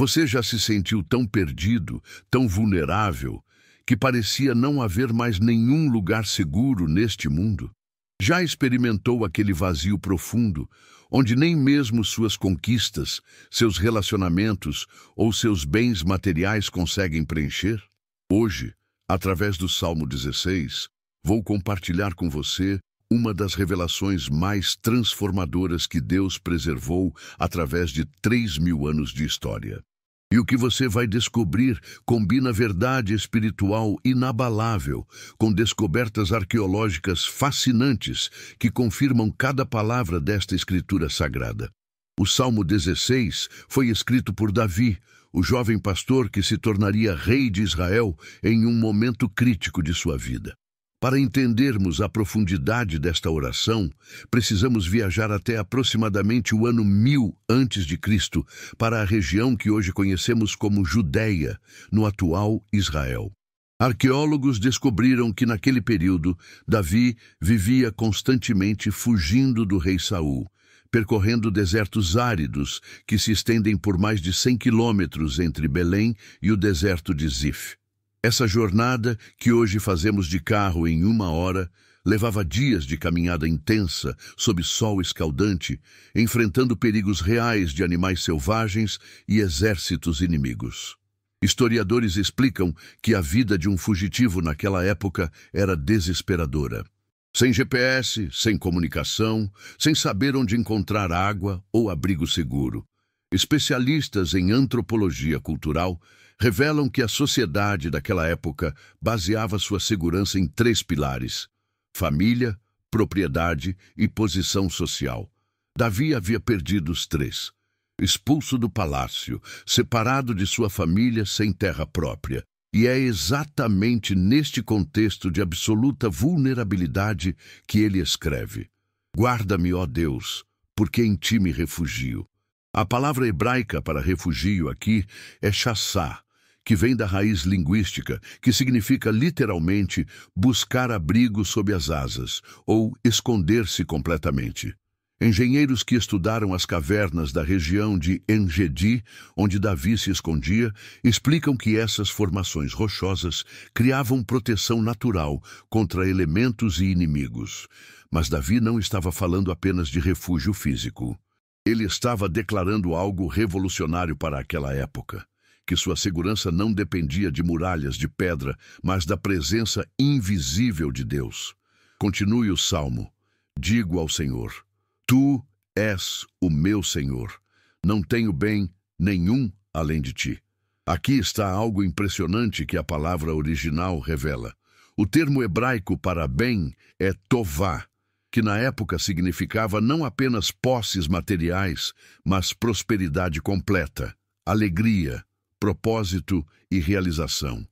Você já se sentiu tão perdido, tão vulnerável, que parecia não haver mais nenhum lugar seguro neste mundo? Já experimentou aquele vazio profundo, onde nem mesmo suas conquistas, seus relacionamentos ou seus bens materiais conseguem preencher? Hoje, através do Salmo 16, vou compartilhar com você uma das revelações mais transformadoras que Deus preservou através de 3.000 anos de história. E o que você vai descobrir combina verdade espiritual inabalável com descobertas arqueológicas fascinantes que confirmam cada palavra desta escritura sagrada. O Salmo 16 foi escrito por Davi, o jovem pastor que se tornaria rei de Israel em um momento crítico de sua vida. Para entendermos a profundidade desta oração, precisamos viajar até aproximadamente o ano 1000 a.C., para a região que hoje conhecemos como Judeia, no atual Israel. Arqueólogos descobriram que naquele período, Davi vivia constantemente fugindo do rei Saul, percorrendo desertos áridos que se estendem por mais de 100 quilômetros entre Belém e o deserto de Zif. Essa jornada, que hoje fazemos de carro em 1 hora, levava dias de caminhada intensa, sob sol escaldante, enfrentando perigos reais de animais selvagens e exércitos inimigos. Historiadores explicam que a vida de um fugitivo naquela época era desesperadora. Sem GPS, sem comunicação, sem saber onde encontrar água ou abrigo seguro. Especialistas em antropologia cultural revelam que a sociedade daquela época baseava sua segurança em 3 pilares: família, propriedade e posição social. Davi havia perdido os 3. Expulso do palácio, separado de sua família, sem terra própria. E é exatamente neste contexto de absoluta vulnerabilidade que ele escreve: Guarda-me, ó Deus, porque em ti me refugio. A palavra hebraica para refugio aqui é chassá, que vem da raiz linguística, que significa literalmente buscar abrigo sob as asas, ou esconder-se completamente. Engenheiros que estudaram as cavernas da região de En-Gedi, onde Davi se escondia, explicam que essas formações rochosas criavam proteção natural contra elementos e inimigos. Mas Davi não estava falando apenas de refúgio físico. Ele estava declarando algo revolucionário para aquela época, que sua segurança não dependia de muralhas de pedra, mas da presença invisível de Deus. Continue o Salmo: Digo ao Senhor, Tu és o meu Senhor, não tenho bem nenhum além de ti. Aqui está algo impressionante que a palavra original revela. O termo hebraico para bem é tová, que na época significava não apenas posses materiais, mas prosperidade completa, alegria, propósito e realização.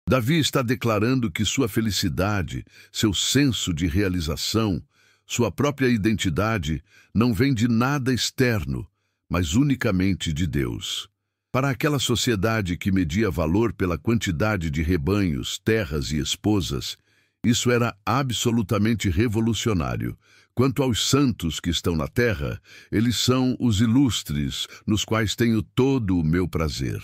Davi está declarando que sua felicidade, seu senso de realização, sua própria identidade não vem de nada externo, mas unicamente de Deus. Para aquela sociedade que media valor pela quantidade de rebanhos, terras e esposas, isso era absolutamente revolucionário. Quanto aos santos que estão na terra, eles são os ilustres, nos quais tenho todo o meu prazer.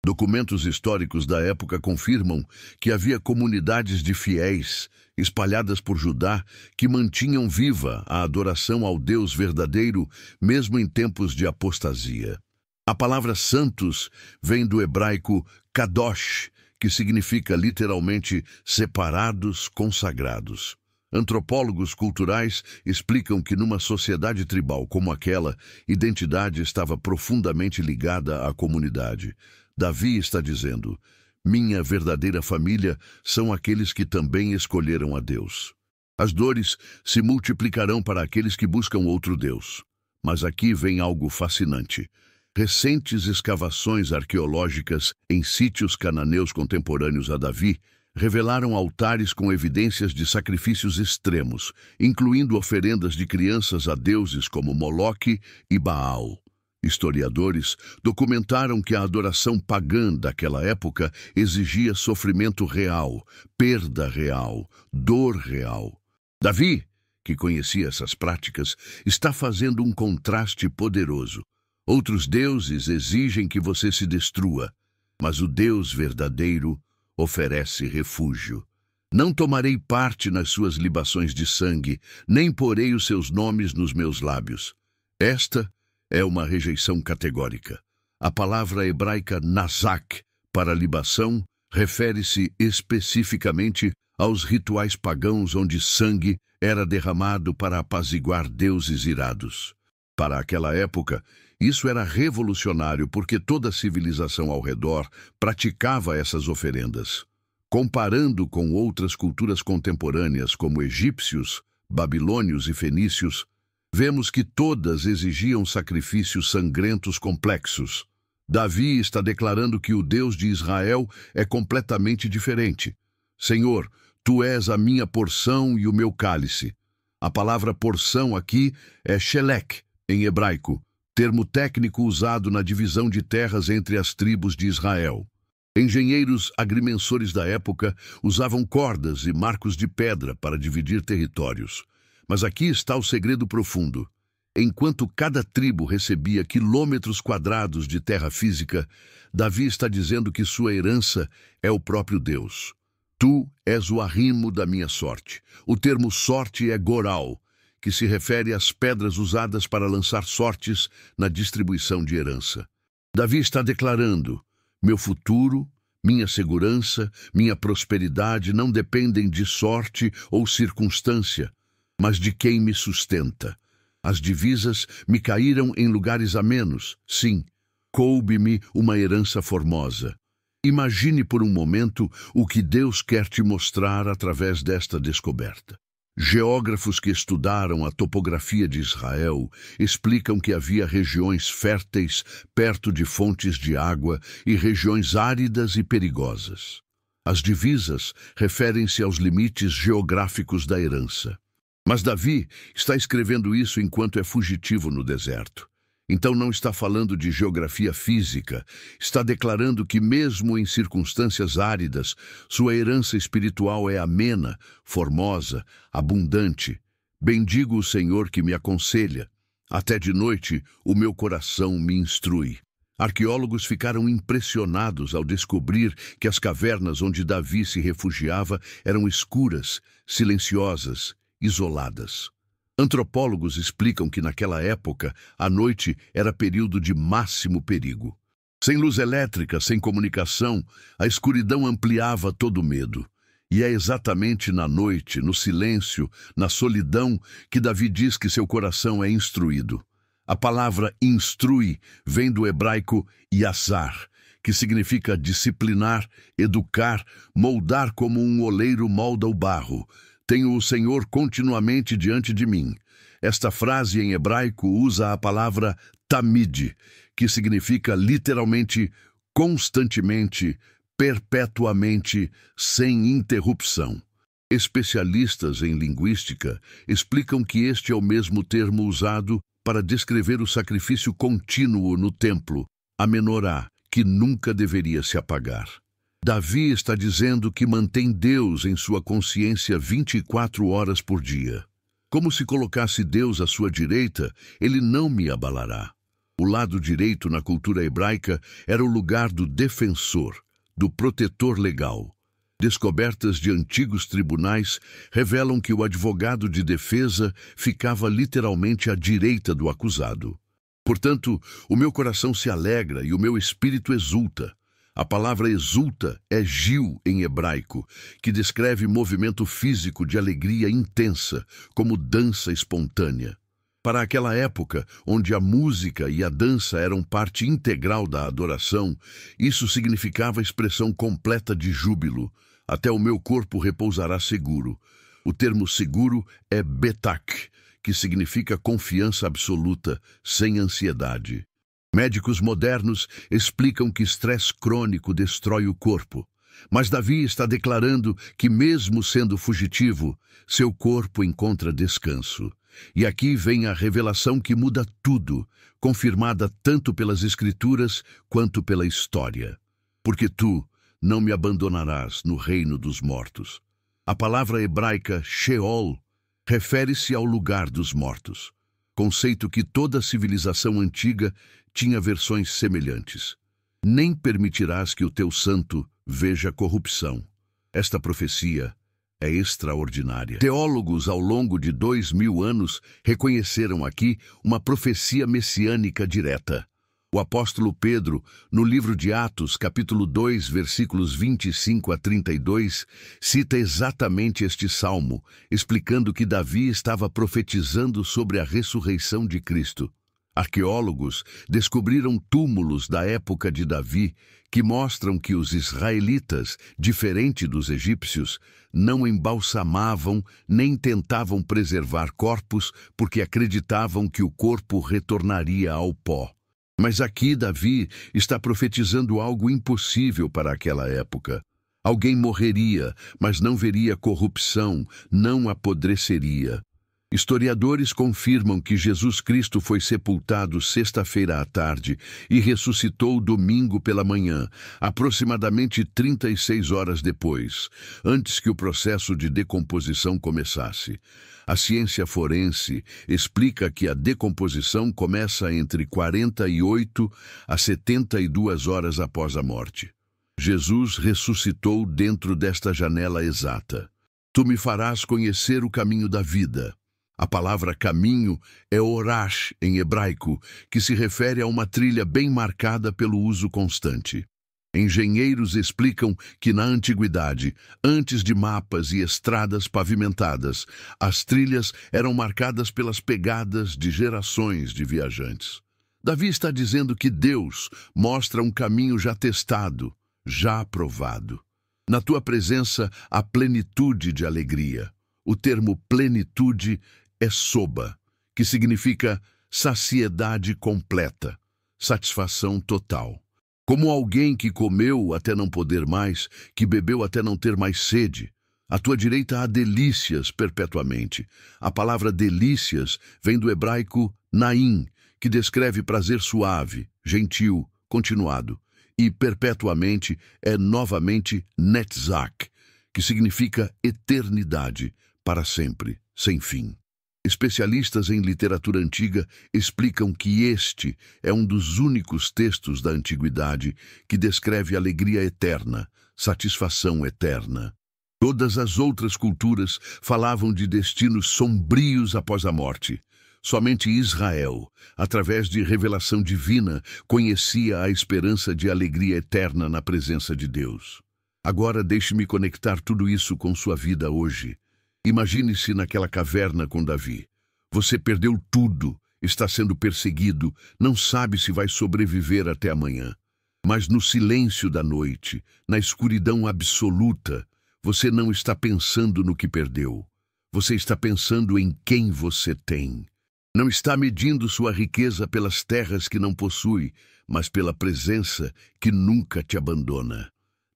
Documentos históricos da época confirmam que havia comunidades de fiéis, espalhadas por Judá, que mantinham viva a adoração ao Deus verdadeiro, mesmo em tempos de apostasia. A palavra santos vem do hebraico kadosh, que significa literalmente separados, consagrados. Antropólogos culturais explicam que numa sociedade tribal como aquela, identidade estava profundamente ligada à comunidade. Davi está dizendo: minha verdadeira família são aqueles que também escolheram a Deus. As dores se multiplicarão para aqueles que buscam outro Deus. Mas aqui vem algo fascinante. Recentes escavações arqueológicas em sítios cananeus contemporâneos a Davi revelaram altares com evidências de sacrifícios extremos, incluindo oferendas de crianças a deuses como Moloque e Baal. Historiadores documentaram que a adoração pagã daquela época exigia sofrimento real, perda real, dor real. Davi, que conhecia essas práticas, está fazendo um contraste poderoso. Outros deuses exigem que você se destrua, mas o Deus verdadeiro oferece refúgio. Não tomarei parte nas suas libações de sangue, nem porei os seus nomes nos meus lábios. Esta é uma rejeição categórica. A palavra hebraica nazak, para libação, refere-se especificamente aos rituais pagãos onde sangue era derramado para apaziguar deuses irados. Para aquela época, isso era revolucionário porque toda a civilização ao redor praticava essas oferendas. Comparando com outras culturas contemporâneas como egípcios, babilônios e fenícios, vemos que todas exigiam sacrifícios sangrentos complexos. Davi está declarando que o Deus de Israel é completamente diferente. Senhor, tu és a minha porção e o meu cálice. A palavra porção aqui é shelek, em hebraico, termo técnico usado na divisão de terras entre as tribos de Israel. Engenheiros agrimensores da época usavam cordas e marcos de pedra para dividir territórios. Mas aqui está o segredo profundo. Enquanto cada tribo recebia quilômetros quadrados de terra física, Davi está dizendo que sua herança é o próprio Deus. Tu és o arrimo da minha sorte. O termo sorte é goral, que se refere às pedras usadas para lançar sortes na distribuição de herança. Davi está declarando: meu futuro, minha segurança, minha prosperidade não dependem de sorte ou circunstância, mas de quem me sustenta. As divisas me caíram em lugares amenos. Sim, coube-me uma herança formosa. Imagine por um momento o que Deus quer te mostrar através desta descoberta. Geógrafos que estudaram a topografia de Israel explicam que havia regiões férteis perto de fontes de água e regiões áridas e perigosas. As divisas referem-se aos limites geográficos da herança. Mas Davi está escrevendo isso enquanto é fugitivo no deserto. Então não está falando de geografia física, está declarando que mesmo em circunstâncias áridas, sua herança espiritual é amena, formosa, abundante. Bendigo o Senhor que me aconselha. Até de noite o meu coração me instrui. Arqueólogos ficaram impressionados ao descobrir que as cavernas onde Davi se refugiava eram escuras, silenciosas, isoladas. Antropólogos explicam que naquela época a noite era período de máximo perigo. Sem luz elétrica, sem comunicação, a escuridão ampliava todo o medo. E é exatamente na noite, no silêncio, na solidão, que Davi diz que seu coração é instruído. A palavra instrui vem do hebraico yasar, que significa disciplinar, educar, moldar como um oleiro molda o barro. Tenho o Senhor continuamente diante de mim. Esta frase em hebraico usa a palavra tamid, que significa literalmente constantemente, perpetuamente, sem interrupção. Especialistas em linguística explicam que este é o mesmo termo usado para descrever o sacrifício contínuo no templo, a menorá, que nunca deveria se apagar. Davi está dizendo que mantém Deus em sua consciência 24 horas por dia. Como se colocasse Deus à sua direita, ele não me abalará. O lado direito na cultura hebraica era o lugar do defensor, do protetor legal. Descobertas de antigos tribunais revelam que o advogado de defesa ficava literalmente à direita do acusado. Portanto, o meu coração se alegra e o meu espírito exulta. A palavra exulta é gil em hebraico, que descreve movimento físico de alegria intensa, como dança espontânea. Para aquela época, onde a música e a dança eram parte integral da adoração, isso significava expressão completa de júbilo. Até o meu corpo repousará seguro. O termo seguro é betak, que significa confiança absoluta, sem ansiedade. Médicos modernos explicam que estresse crônico destrói o corpo. Mas Davi está declarando que, mesmo sendo fugitivo, seu corpo encontra descanso. E aqui vem a revelação que muda tudo, confirmada tanto pelas Escrituras quanto pela história. Porque tu não me abandonarás no reino dos mortos. A palavra hebraica Sheol refere-se ao lugar dos mortos, conceito que toda civilização antiga tinha versões semelhantes. Nem permitirás que o teu santo veja corrupção. Esta profecia é extraordinária. Teólogos ao longo de 2000 anos reconheceram aqui uma profecia messiânica direta. O apóstolo Pedro, no livro de Atos, capítulo 2, versículos 25 a 32, cita exatamente este salmo, explicando que Davi estava profetizando sobre a ressurreição de Cristo. Arqueólogos descobriram túmulos da época de Davi que mostram que os israelitas, diferente dos egípcios, não embalsamavam nem tentavam preservar corpos porque acreditavam que o corpo retornaria ao pó. Mas aqui Davi está profetizando algo impossível para aquela época. Alguém morreria, mas não veria corrupção, não apodreceria. Historiadores confirmam que Jesus Cristo foi sepultado sexta-feira à tarde e ressuscitou domingo pela manhã, aproximadamente 36 horas depois, antes que o processo de decomposição começasse. A ciência forense explica que a decomposição começa entre 48 a 72 horas após a morte. Jesus ressuscitou dentro desta janela exata. Tu me farás conhecer o caminho da vida. A palavra caminho é orash em hebraico, que se refere a uma trilha bem marcada pelo uso constante. Engenheiros explicam que na antiguidade, antes de mapas e estradas pavimentadas, as trilhas eram marcadas pelas pegadas de gerações de viajantes. Davi está dizendo que Deus mostra um caminho já testado, já aprovado. Na tua presença há plenitude de alegria. O termo plenitude é soba, que significa saciedade completa, satisfação total. Como alguém que comeu até não poder mais, que bebeu até não ter mais sede. À tua direita há delícias perpetuamente. A palavra delícias vem do hebraico naim, que descreve prazer suave, gentil, continuado. E perpetuamente é novamente netzach, que significa eternidade, para sempre, sem fim. Especialistas em literatura antiga explicam que este é um dos únicos textos da antiguidade que descreve alegria eterna, satisfação eterna. Todas as outras culturas falavam de destinos sombrios após a morte. Somente Israel, através de revelação divina, conhecia a esperança de alegria eterna na presença de Deus. Agora deixe-me conectar tudo isso com sua vida hoje. Imagine-se naquela caverna com Davi. Você perdeu tudo, está sendo perseguido, não sabe se vai sobreviver até amanhã. Mas no silêncio da noite, na escuridão absoluta, você não está pensando no que perdeu. Você está pensando em quem você tem. Não está medindo sua riqueza pelas terras que não possui, mas pela presença que nunca te abandona.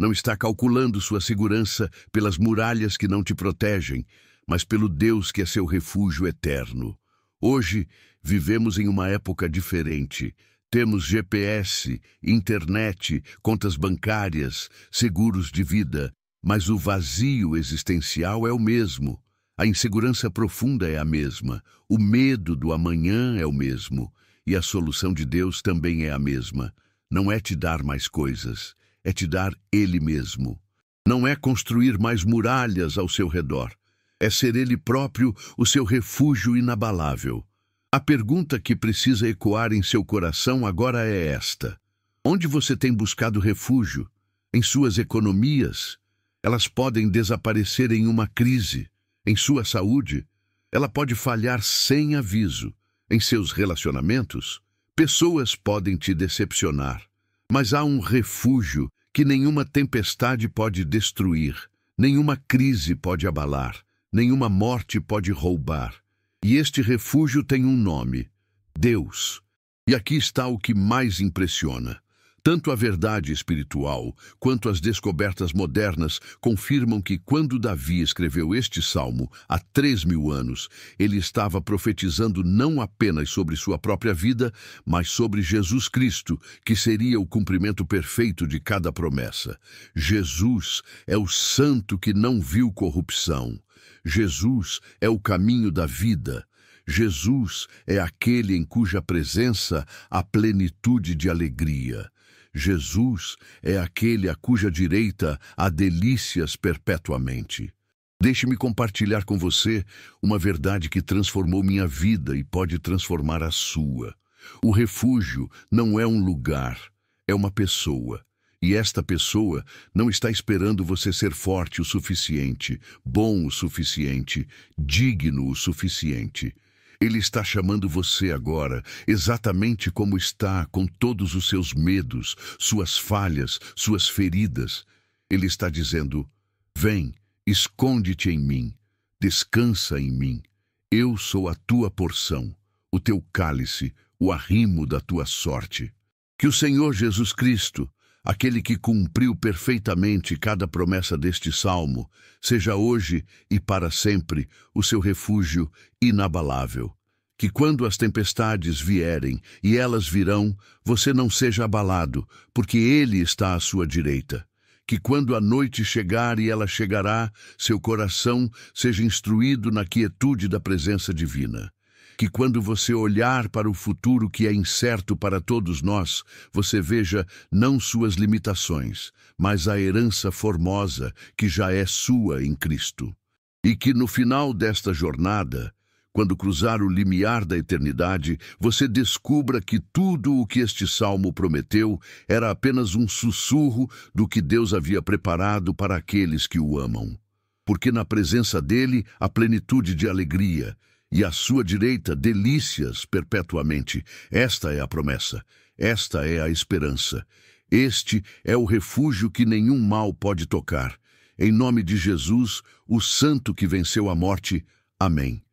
Não está calculando sua segurança pelas muralhas que não te protegem, mas pelo Deus que é seu refúgio eterno. Hoje, vivemos em uma época diferente. Temos GPS, internet, contas bancárias, seguros de vida, mas o vazio existencial é o mesmo. A insegurança profunda é a mesma. O medo do amanhã é o mesmo. E a solução de Deus também é a mesma. Não é te dar mais coisas, é te dar Ele mesmo. Não é construir mais muralhas ao seu redor. É ser Ele próprio o seu refúgio inabalável. A pergunta que precisa ecoar em seu coração agora é esta: onde você tem buscado refúgio? Em suas economias? Elas podem desaparecer em uma crise. Em sua saúde? Ela pode falhar sem aviso. Em seus relacionamentos? Pessoas podem te decepcionar. Mas há um refúgio que nenhuma tempestade pode destruir, nenhuma crise pode abalar, nenhuma morte pode roubar. E este refúgio tem um nome: Deus. E aqui está o que mais impressiona. Tanto a verdade espiritual quanto as descobertas modernas confirmam que quando Davi escreveu este salmo há 3000 anos, ele estava profetizando não apenas sobre sua própria vida, mas sobre Jesus Cristo, que seria o cumprimento perfeito de cada promessa. Jesus é o santo que não viu corrupção. Jesus é o caminho da vida. Jesus é aquele em cuja presença há plenitude de alegria. Jesus é aquele a cuja direita há delícias perpetuamente. Deixe-me compartilhar com você uma verdade que transformou minha vida e pode transformar a sua. O refúgio não é um lugar, é uma pessoa. E esta pessoa não está esperando você ser forte o suficiente, bom o suficiente, digno o suficiente. Ele está chamando você agora, exatamente como está, com todos os seus medos, suas falhas, suas feridas. Ele está dizendo: vem, esconde-te em mim, descansa em mim. Eu sou a tua porção, o teu cálice, o arrimo da tua sorte. Que o Senhor Jesus Cristo, aquele que cumpriu perfeitamente cada promessa deste salmo, seja hoje e para sempre o seu refúgio inabalável. Que quando as tempestades vierem, e elas virão, você não seja abalado, porque Ele está à sua direita. Que quando a noite chegar, e ela chegará, seu coração seja instruído na quietude da presença divina. Que quando você olhar para o futuro que é incerto para todos nós, você veja não suas limitações, mas a herança formosa que já é sua em Cristo. E que no final desta jornada, quando cruzar o limiar da eternidade, você descubra que tudo o que este salmo prometeu era apenas um sussurro do que Deus havia preparado para aqueles que o amam. Porque na presença dele há plenitude de alegria, e à sua direita delícias perpetuamente. Esta é a promessa, esta é a esperança. Este é o refúgio que nenhum mal pode tocar. Em nome de Jesus, o Santo que venceu a morte. Amém.